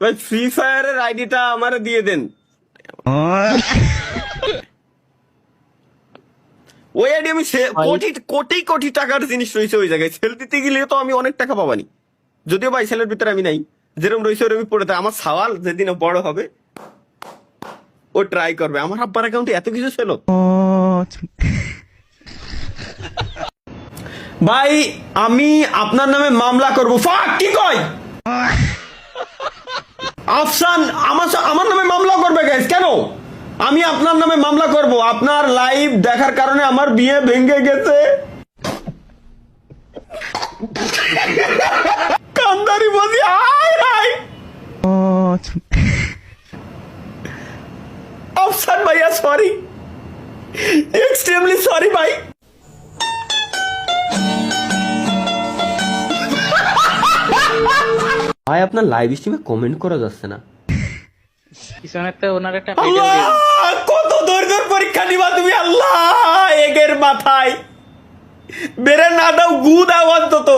ভাই ফ্রি ফায়ারের আইডিটা আমারে দিয়ে দেন। ওই আইডি আমি কোটি কোটি কোটি টাকার জিনিস রয়েছে ওই জায়গায়, সেল দিতে গেলে তো আমি অনেক টাকা পাবানি। যদিও ভাই সেলের ভিতরে আমি নাই, যেরকম রয়েছে ওরকম পড়ে থাকে। আমার সওয়াল যেদিন ও বড় হবে ও ট্রাই করবে। আমার আব্বার অ্যাকাউন্টে এত কিছু ছিল ভাই, আমি আপনার নামে মামলা করবো। ফাক কি কয় আফসান আমার নামে মামলা করবে গাইস? কেন আমি আপনার নামে মামলা করব? আপনার লাইভ দেখার কারণে আমার বিয়ে ভেঙে গেছে। কান্দারি বলি আয় আয়। আফসান ভাইয়া সরি, এক্সট্রিমলি সরি ভাই। ভাই আপনার লাইভ স্ট্রিমে কমেন্ট করা যাচ্ছে না। পিছনেতে ওনার একটা আল্লাহ, কত ধৈর্যের পরীক্ষা নিবা তুমি আল্লাহ। এগের মাথায় বেড়ে না দাও, গু দাও অন্তত।